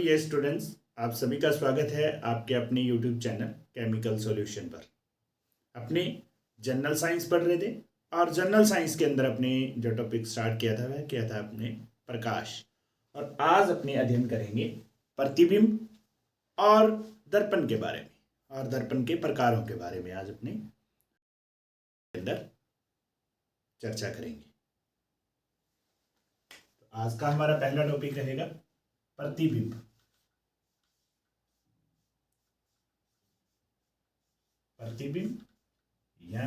Dear students, आप सभी का स्वागत है आपके अपने यूट्यूब चैनल केमिकल सॉल्यूशन पर। अपने जनरल साइंस पढ़ रहे थे और जनरल साइंस के अंदर अपने जो टॉपिक स्टार्ट किया था वह किया था अपने प्रकाश। और आज अपने अध्ययन करेंगे प्रतिबिंब और दर्पण के बारे में और दर्पण के प्रकारों के बारे में आज अपने अंदर चर्चा करेंगे। तो आज का हमारा पहला टॉपिक रहेगा प्रतिबिंब। प्रतिबिंब या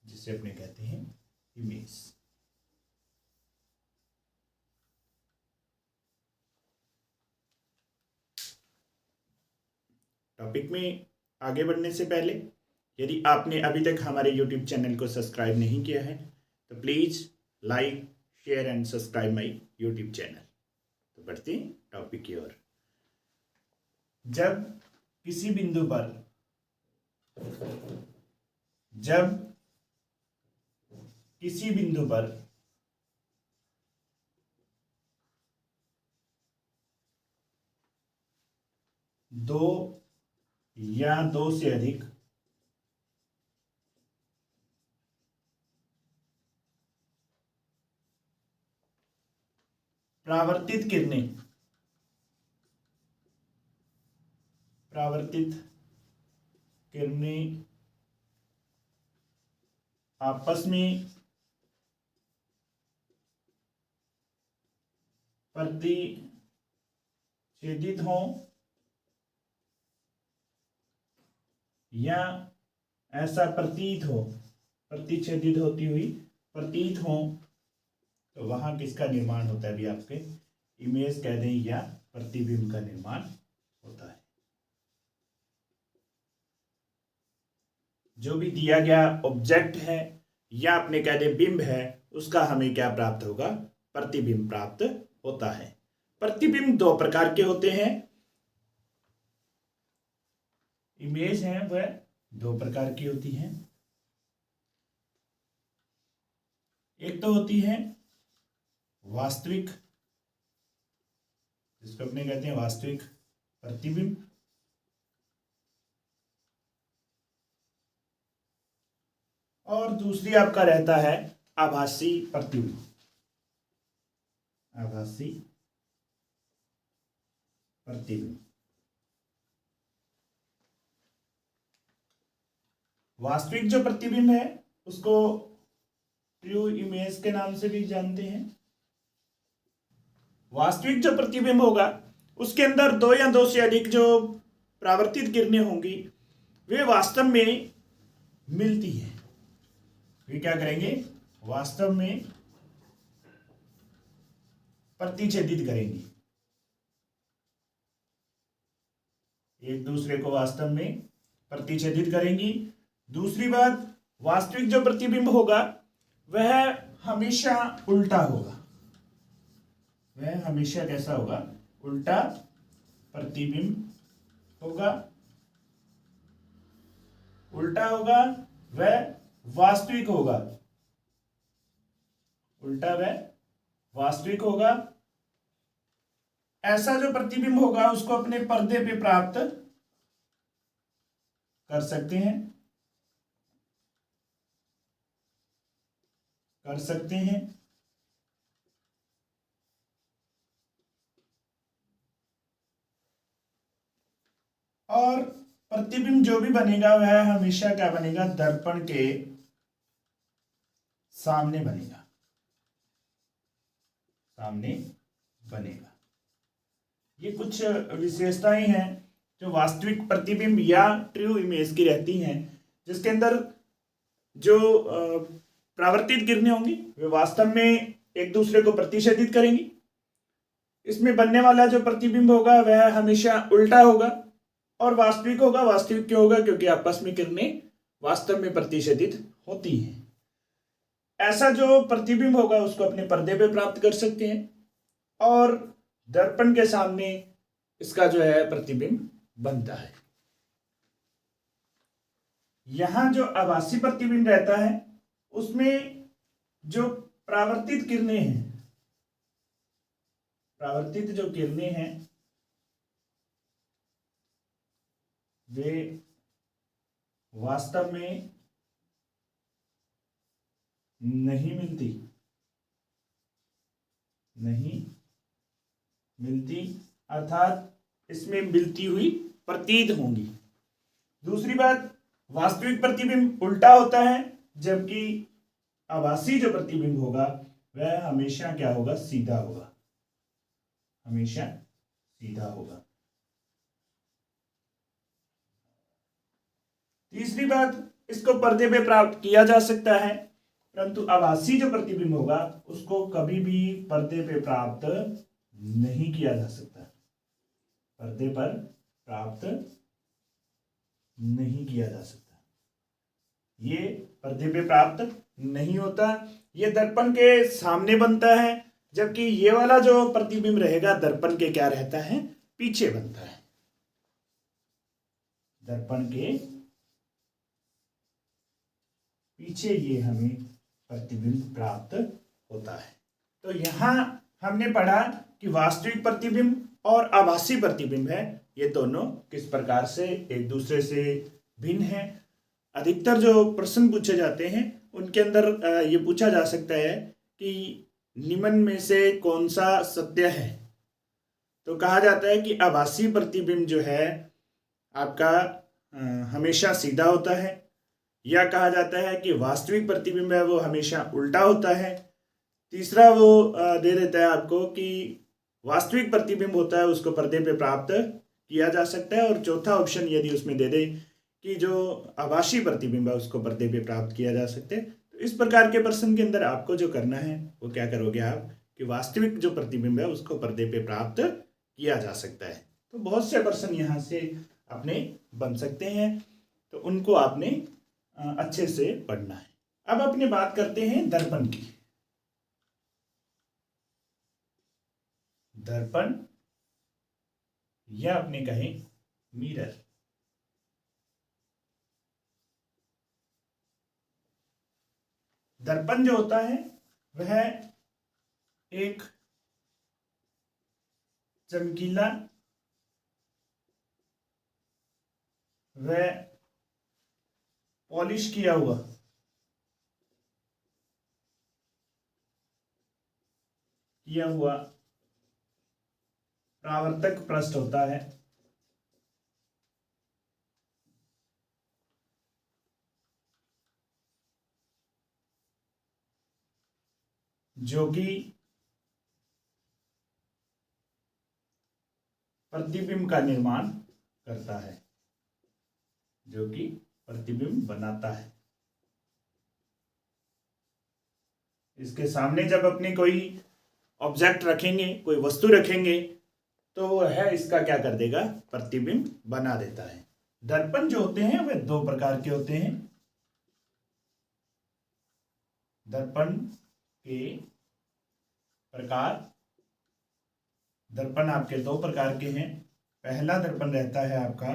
जिसे अपने कहते हैं इमेज। टॉपिक में आगे बढ़ने से पहले यदि आपने अभी तक हमारे यूट्यूब चैनल को सब्सक्राइब नहीं किया है तो please like share and subscribe my YouTube channel. तो बढ़ते हैं टॉपिक की ओर। जब किसी बिंदु पर दो या दो से अधिक परावर्तित किरणें आपस में प्रतिच्छेदित हों या ऐसा प्रतीत हो, प्रतिच्छेदित होती हुई प्रतीत हो, तो वहां किसका निर्माण होता है? भी आपके इमेज कह दें या प्रतिबिंब का निर्माण होता है। जो भी दिया गया ऑब्जेक्ट है या अपने कह दें बिंब है, उसका हमें क्या प्राप्त होगा? प्रतिबिंब प्राप्त होता है। प्रतिबिंब दो प्रकार के होते हैं। इमेज है वह दो प्रकार की होती है। एक तो होती है वास्तविक, जिसको अपने कहते हैं वास्तविक प्रतिबिंब, और दूसरी आपका रहता है आभासी प्रतिबिंब। आभासी प्रतिबिंब। वास्तविक जो प्रतिबिंब है उसको ट्रू इमेज के नाम से भी जानते हैं। वास्तविक जो प्रतिबिंब होगा उसके अंदर दो या दो से अधिक जो परावर्तित किरणें होंगी वे वास्तव में मिलती हैं। वे क्या करेंगे? वास्तव में प्रतिच्छेदित करेंगी, एक दूसरे को वास्तव में प्रतिच्छेदित करेंगी। दूसरी बात, वास्तविक जो प्रतिबिंब होगा वह हमेशा उल्टा होगा। वह हमेशा कैसा होगा? उल्टा प्रतिबिंब होगा। उल्टा होगा, वह वास्तविक होगा। उल्टा वह वास्तविक होगा। ऐसा जो प्रतिबिंब होगा उसको अपने पर्दे पे प्राप्त कर सकते हैं। और प्रतिबिंब जो भी बनेगा वह हमेशा क्या बनेगा? दर्पण के सामने बनेगा। ये कुछ विशेषताएं हैं जो वास्तविक प्रतिबिंब या ट्रू इमेज की रहती हैं, जिसके अंदर जो परावर्तित किरणें होंगी वे वास्तव में एक दूसरे को प्रतिच्छेदित करेंगी। इसमें बनने वाला जो प्रतिबिंब होगा वह हमेशा उल्टा होगा और वास्तविक होगा। वास्तविक क्यों होगा? क्योंकि आपस में किरणें वास्तव में प्रतिच्छेदित होती हैं। ऐसा जो प्रतिबिंब होगा उसको अपने पर्दे पे प्राप्त कर सकते हैं और दर्पण के सामने इसका जो है प्रतिबिंब बनता है। यहां जो आभासी प्रतिबिंब रहता है उसमें जो परावर्तित किरणें हैं वे वास्तव में नहीं मिलती अर्थात इसमें मिलती हुई प्रतीत होंगी। दूसरी बात, वास्तविक प्रतिबिंब उल्टा होता है, जबकि आभासी जो प्रतिबिंब होगा वह हमेशा क्या होगा, सीधा होगा, हमेशा सीधा होगा। तीसरी बात, इसको पर्दे पे प्राप्त किया जा सकता है, परंतु आभासी जो प्रतिबिंब होगा उसको कभी भी पर्दे पे प्राप्त नहीं किया जा सकता, पर्दे पर प्राप्त नहीं किया जा सकता, ये पर्दे पे प्राप्त नहीं होता, ये दर्पण के सामने बनता है, जबकि ये वाला जो प्रतिबिंब रहेगा दर्पण के क्या रहता है, पीछे बनता है, दर्पण के पीछे ये हमें प्रतिबिंब प्राप्त होता है। तो यहां हमने पढ़ा कि वास्तविक प्रतिबिंब और आभासी प्रतिबिंब है, ये दोनों किस प्रकार से एक दूसरे से भिन्न है। अधिकतर जो प्रश्न पूछे जाते हैं उनके अंदर ये पूछा जा सकता है कि निम्न में से कौन सा सत्य है। तो कहा जाता है कि आभासी प्रतिबिंब जो है आपका हमेशा सीधा होता है, या कहा जाता है कि वास्तविक प्रतिबिंब है वो हमेशा उल्टा होता है। तीसरा वो दे देता है आपको कि वास्तविक प्रतिबिंब होता है उसको पर्दे पे प्राप्त किया जा सकता है, और चौथा ऑप्शन यदि उसमें दे दे कि जो आभासी प्रतिबिंब है उसको पर्दे पे प्राप्त किया जा सकता है। तो इस प्रकार के प्रश्न के अंदर आपको जो करना है वो क्या करोगे आप, कि वास्तविक जो प्रतिबिंब है उसको पर्दे पे प्राप्त किया जा सकता है। तो बहुत से प्रश्न यहाँ से अपने बन सकते हैं, तो उनको आपने अच्छे से पढ़ना है। अब अपने बात करते हैं दर्पण की। दर्पण या अपने कहें मिरर। दर्पण जो होता है वह एक चमकीला वह पॉलिश किया हुआ परावर्तक पृष्ठ होता है, जो कि प्रतिबिंब का निर्माण करता है, जो कि प्रतिबिंब बनाता है। इसके सामने जब अपने कोई ऑब्जेक्ट रखेंगे, कोई वस्तु रखेंगे, तो वह इसका क्या कर देगा, प्रतिबिंब बना देता है। दर्पण जो होते हैं वे दो प्रकार के होते हैं। दर्पण के प्रकार, दर्पण आपके दो प्रकार के हैं। पहला दर्पण रहता है आपका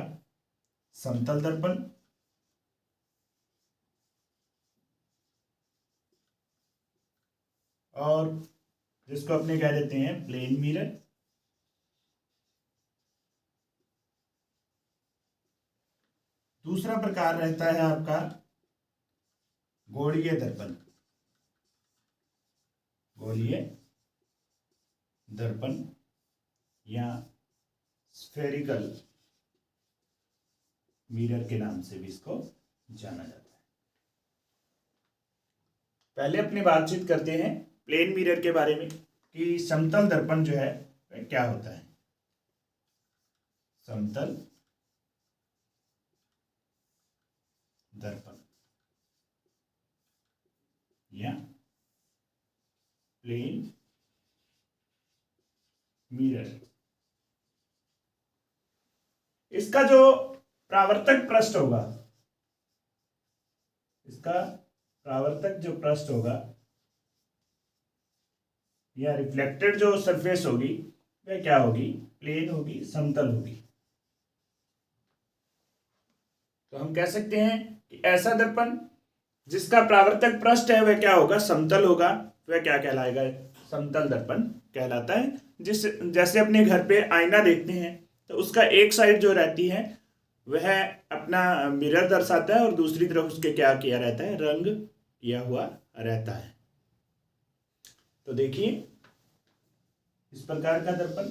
समतल दर्पण, और जिसको अपने कह देते हैं प्लेन मिरर। दूसरा प्रकार रहता है आपका गोलीय दर्पण, गोलीय दर्पण या स्फेरिकल मिरर के नाम से भी इसको जाना जाता है। पहले अपनी बातचीत करते हैं प्लेन मिरर के बारे में कि समतल दर्पण जो है वह क्या होता है। समतल दर्पण या प्लेन मिरर, इसका जो परावर्तक पृष्ठ होगा, इसका परावर्तक जो पृष्ठ होगा या रिफ्लेक्टेड जो सरफेस होगी वह क्या होगी, प्लेन होगी, समतल होगी। तो हम कह सकते हैं कि ऐसा दर्पण जिसका परावर्तक पृष्ठ है वह क्या होगा, समतल होगा, वह क्या कहलाएगा, समतल दर्पण कहलाता है। जैसे अपने घर पे आईना देखते हैं तो उसका एक साइड जो रहती है वह अपना मिरर दर्शाता है और दूसरी तरफ उसके क्या किया रहता है, रंग किया हुआ रहता है। तो देखिए इस प्रकार का दर्पण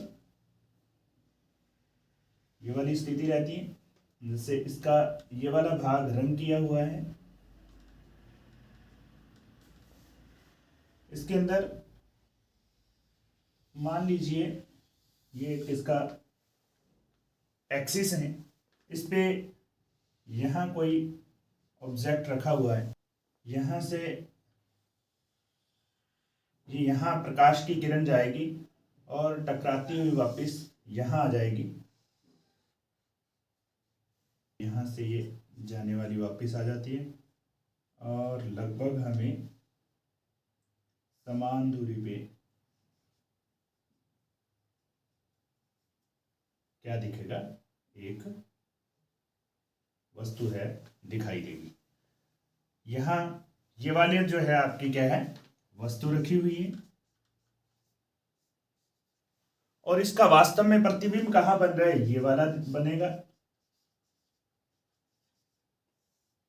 ये वाली स्थिति रहती है, जैसे इसका ये वाला भाग रंग किया हुआ है, इसके अंदर मान लीजिए ये इसका एक्सिस है, इस पे यहाँ कोई ऑब्जेक्ट रखा हुआ है, यहाँ से ये यहाँ प्रकाश की किरण जाएगी और टकराती हुई वापस यहाँ आ जाएगी, यहाँ से ये जाने वाली वापस आ जाती है और लगभग हमें समान दूरी पे क्या दिखेगा, एक वस्तु है दिखाई देगी। यहाँ ये वाले जो है आपकी क्या है, वस्तु रखी हुई है और इसका वास्तव में प्रतिबिंब कहाँ बन रहा है, ये वाला बनेगा,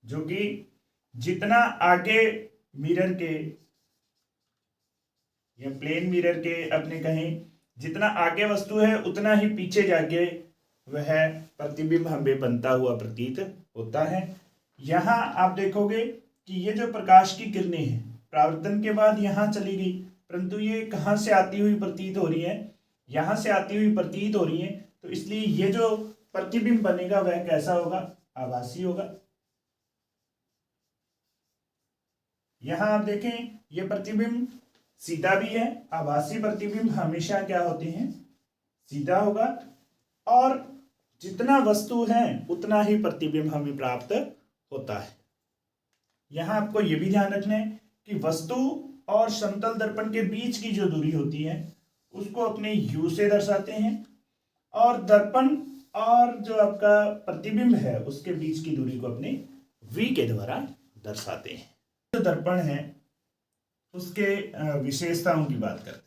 जो कि जितना आगे मिरर के या प्लेन मिरर के अपने कहें जितना आगे वस्तु है उतना ही पीछे जाके वह प्रतिबिंब हमें बनता हुआ प्रतीत होता है। यहाँ आप देखोगे कि ये जो प्रकाश की किरणें हैं परावर्तन के बाद यहाँ चली गई, परंतु ये कहाँ से आती हुई प्रतीत हो रही है, यहाँ से आती हुई प्रतीत हो रही है, तो इसलिए ये जो प्रतिबिंब बनेगा वह कैसा होगा, आभासी होगा। यहाँ आप देखें ये प्रतिबिंब सीधा भी है, आभासी प्रतिबिंब हमेशा क्या होते हैं, सीधा होगा, और जितना वस्तु है उतना ही प्रतिबिंब हमें प्राप्त होता है। यहाँ आपको ये भी ध्यान रखना है कि वस्तु और समतल दर्पण के बीच की जो दूरी होती है उसको अपने u से दर्शाते हैं और दर्पण और जो आपका प्रतिबिंब है उसके बीच की दूरी को अपने v के द्वारा दर्शाते हैं। जो दर्पण है उसके विशेषताओं की बात करते हैं।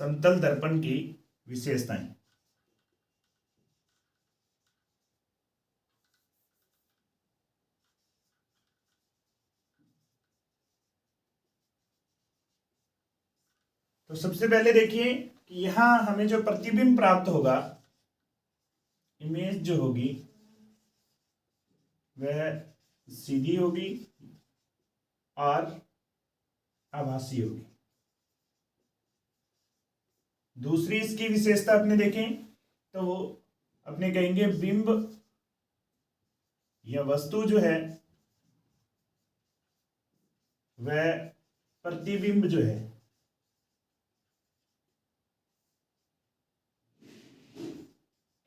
समतल दर्पण की विशेषताएं, तो सबसे पहले देखिए कि यहां हमें जो प्रतिबिंब प्राप्त होगा, इमेज जो होगी वह सीधी होगी और आभासी होगी। दूसरी इसकी विशेषता अपने देखें तो वो अपने कहेंगे बिंब या वस्तु जो है वह प्रतिबिंब जो है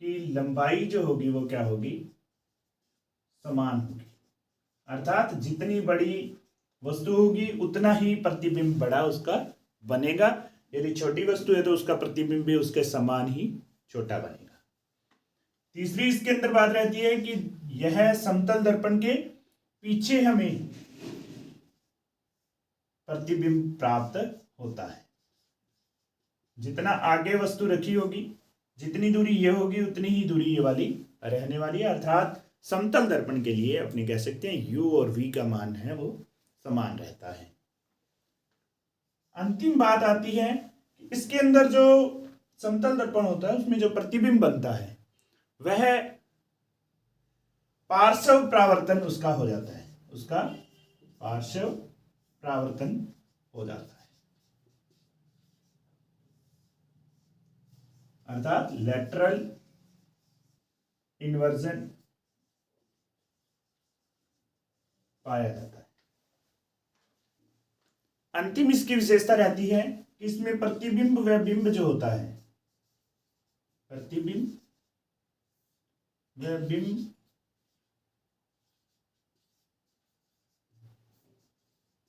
की लंबाई जो होगी वो क्या होगी, समान होगी। अर्थात जितनी बड़ी वस्तु होगी उतना ही प्रतिबिंब बड़ा उसका बनेगा, यदि छोटी वस्तु है तो उसका प्रतिबिंब भी उसके समान ही छोटा बनेगा। तीसरी इसके अंदर बात रहती है कि यह समतल दर्पण के पीछे हमें प्रतिबिंब प्राप्त होता है। जितना आगे वस्तु रखी होगी, जितनी दूरी ये होगी उतनी ही दूरी ये वाली रहने वाली है। अर्थात समतल दर्पण के लिए अपने कह सकते हैं u और v का मान है वो समान रहता है। अंतिम बात आती है कि इसके अंदर जो समतल दर्पण होता है उसमें जो प्रतिबिंब बनता है वह पार्श्व परावर्तन उसका हो जाता है, उसका पार्श्व परावर्तन हो जाता है, अर्थात लैटरल इन्वर्जन पाया जाता है। अंतिम इसकी विशेषता रहती है कि इसमें प्रतिबिंब व बिंब जो होता है, प्रतिबिंब व बिंब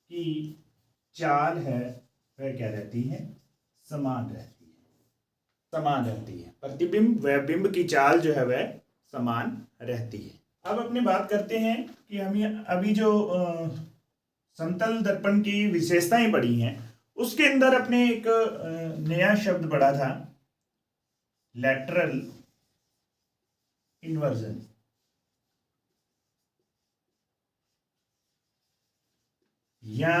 की चाल है वह क्या रहती है, समान रहती है, समान रहती है। प्रतिबिंब व बिंब की चाल जो है वह समान रहती है। अब अपने बात करते हैं कि हम अभी जो समतल दर्पण की विशेषताएं पढ़ी हैं उसके अंदर अपने एक नया शब्द पढ़ा था, लैटरल इन्वर्जन। या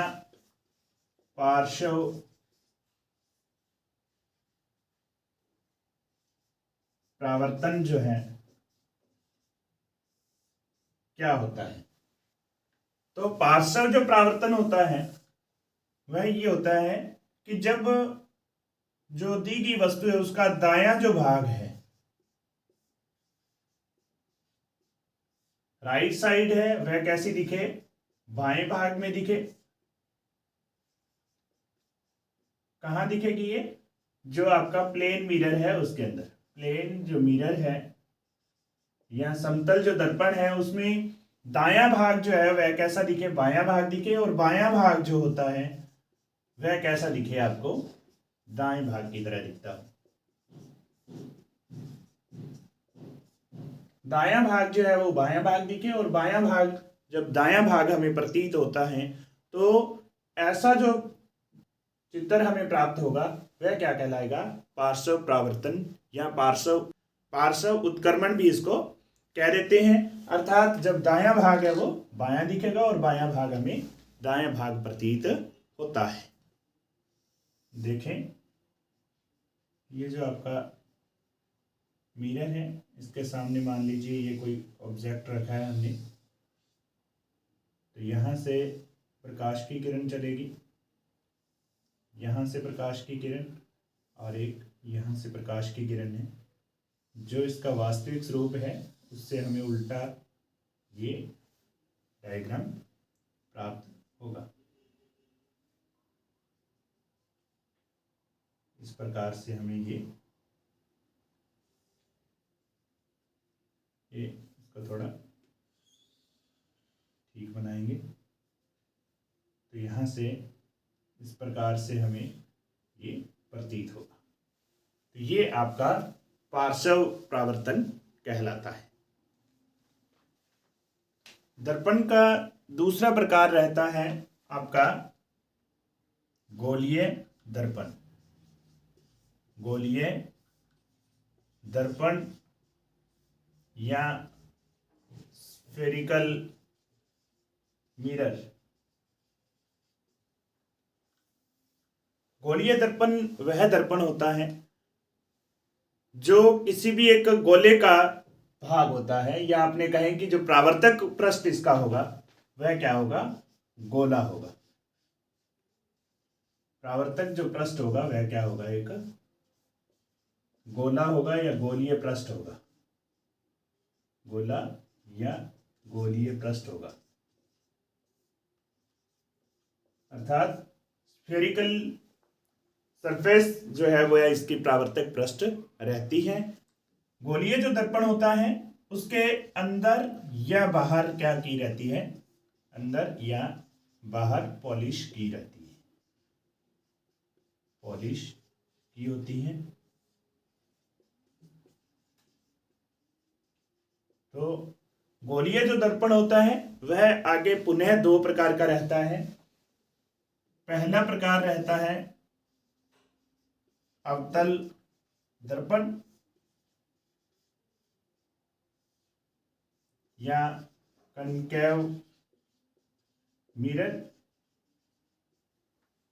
पार्श्व प्रावर्तन जो है क्या होता है। तो पार्श्व जो प्रावर्तन होता है वह ये होता है कि जब जो दी गई वस्तु है उसका दायां जो भाग है, राइट साइड है, वह कैसी दिखे, बाएं भाग में दिखे। कहां दिखेगी ये, जो आपका प्लेन मिरर है उसके अंदर। प्लेन जो मिरर है या समतल जो दर्पण है उसमें दायां भाग जो है वह कैसा दिखे, बायां भाग दिखे। और बायां भाग जो होता है वह कैसा दिखे, आपको दाएं भाग की तरह दिखता हो। दायां भाग जो है वो बायां भाग दिखे, और बायां भाग जब दायां भाग हमें प्रतीत होता है तो ऐसा जो चित्र हमें प्राप्त होगा वह क्या कहलाएगा, पार्श्व प्रावर्तन या पार्श्व उत्क्रमण भी इसको कह देते हैं। अर्थात जब दायां भाग है वो बायां दिखेगा और बायां भाग हमें दायां भाग प्रतीत होता है। देखें, ये जो आपका मिरर है इसके सामने मान लीजिए ये कोई ऑब्जेक्ट रखा है हमने, तो यहाँ से प्रकाश की किरण चलेगी, यहाँ से प्रकाश की किरण, और एक यहाँ से प्रकाश की किरण है। जो इसका वास्तविक स्वरूप है उससे हमें उल्टा ये डायग्राम प्राप्त होगा। इस प्रकार से हमें ये इसको थोड़ा ठीक बनाएंगे, तो यहाँ से इस प्रकार से हमें ये प्रतीत होगा। तो ये आपका पार्श्व प्रावर्तन कहलाता है। दर्पण का दूसरा प्रकार रहता है आपका गोलीय दर्पण। गोलीय दर्पण या स्फेरिकल मिरर। गोलीय दर्पण वह दर्पण होता है जो किसी भी एक गोले का भाग होता है, या आपने कहें कि जो प्रावर्तक पृष्ठ इसका होगा वह क्या होगा, गोला होगा। प्रावर्तक जो पृष्ठ होगा वह क्या होगा, एक गोला होगा या गोलीय पृष्ठ होगा। गोला या गोलीय पृष्ठ होगा। अर्थात स्फेरिकल सरफेस जो है वो इसकी प्रावर्तक पृष्ठ रहती है। गोलीय जो दर्पण होता है उसके अंदर या बाहर क्या की रहती है, अंदर या बाहर पॉलिश की रहती है, पॉलिश की होती है। तो गोलीय जो दर्पण होता है वह आगे पुनः दो प्रकार का रहता है। पहला प्रकार रहता है अवतल दर्पण या कनकेव मिरर,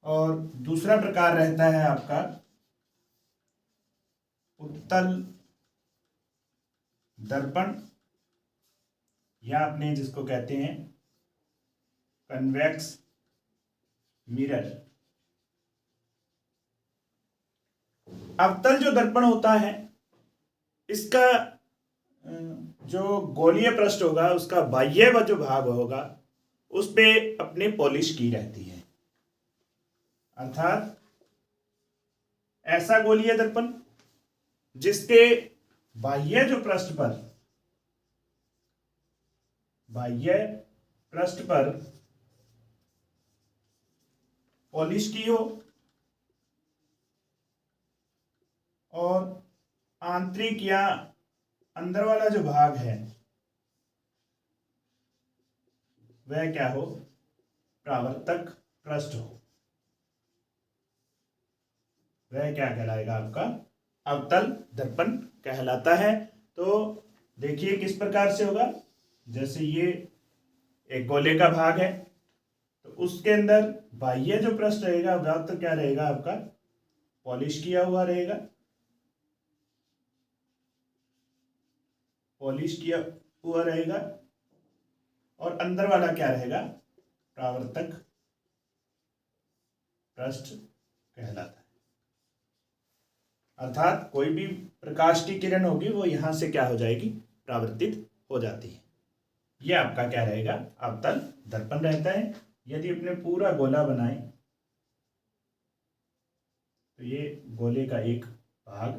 और दूसरा प्रकार रहता है आपका उत्तल दर्पण, या अपने जिसको कहते हैं कन्वेक्स मिरर। अवतल जो दर्पण होता है इसका जो गोलीय पृष्ठ होगा उसका बाह्य जो भाग होगा उस पे अपने पॉलिश की रहती है। अर्थात ऐसा गोलीय दर्पण जिसके बाह्य जो पृष्ठ पर, बाह्य पृष्ठ पर पॉलिश की हो और आंतरिक या अंदर वाला जो भाग है वह क्या हो, प्रावर्तक पृष्ठ हो। वह क्या कहलाएगा? आपका अवतल दर्पण कहलाता है। तो देखिए किस प्रकार से होगा। जैसे ये एक गोले का भाग है, तो उसके अंदर बाह्य जो पृष्ठ रहेगा वह तो क्या रहेगा? आपका पॉलिश किया हुआ रहेगा, पॉलिश किया हुआ रहेगा। और अंदर वाला क्या रहेगा? परावर्तक पृष्ठ कहलाता है। अर्थात कोई भी प्रकाश की किरण होगी वो यहां से क्या हो जाएगी? परावर्तित हो जाती है। यह आपका क्या रहेगा? अवतल दर्पण रहता है। यदि अपने पूरा गोला बनाए तो ये गोले का एक भाग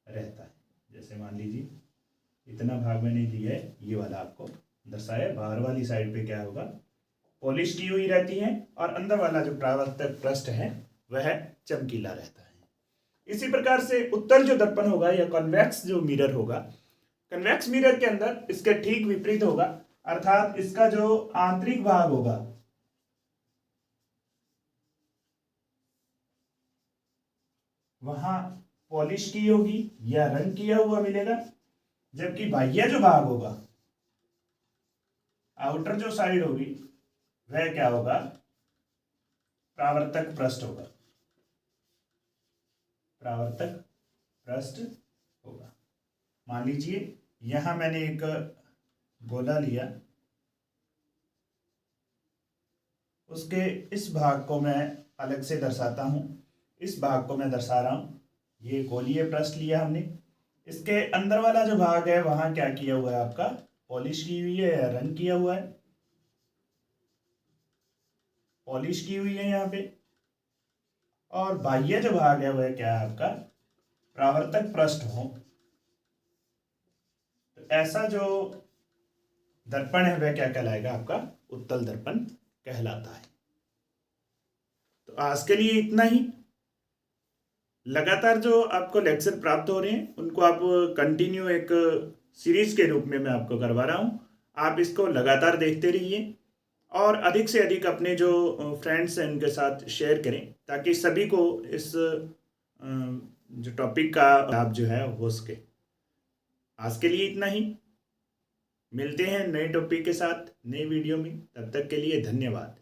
रहता है। जैसे मान लीजिए इतना भाग मैंने लिया है, ये वाला आपको दर्शाया। बाहर वाली साइड पे क्या होगा? पॉलिश की हुई रहती है, और अंदर वाला जो परावर्तक पृष्ठ है वह चमकीला रहता है। इसी प्रकार से उत्तल जो दर्पण होगा या कॉन्वेक्स जो मिरर होगा, कन्वेक्स मिरर के अंदर इसके ठीक विपरीत होगा। अर्थात इसका जो आंतरिक भाग होगा वहां पॉलिश की होगी या रंग किया हुआ मिलेगा, जबकि बाह्य जो भाग होगा, आउटर जो साइड होगी, वह क्या होगा? परावर्तक पृष्ठ होगा, परावर्तक पृष्ठ होगा। मान लीजिए यहां मैंने एक गोला लिया, उसके इस भाग को मैं अलग से दर्शाता हूं, इस भाग को मैं दर्शा रहा हूं। ये गोलीय पृष्ठ लिया हमने, इसके अंदर वाला जो भाग है वहां क्या किया हुआ है? आपका पॉलिश की हुई है या रंग किया हुआ है? पॉलिश की हुई है यहाँ पे। और बाह्य जो भाग है वह क्या है? आपका परावर्तक पृष्ठ हो। तो ऐसा जो दर्पण है वह क्या कहलाएगा? आपका उत्तल दर्पण कहलाता है। तो आज के लिए इतना ही। लगातार जो आपको लेक्चर प्राप्त हो रहे हैं उनको आप कंटिन्यू एक सीरीज के रूप में मैं आपको करवा रहा हूँ। आप इसको लगातार देखते रहिए और अधिक से अधिक अपने जो फ्रेंड्स हैं उनके साथ शेयर करें, ताकि सभी को इस जो टॉपिक का लाभ जो है हो सके। आज के लिए इतना ही। मिलते हैं नए टॉपिक के साथ नए वीडियो में। तब तक के लिए धन्यवाद।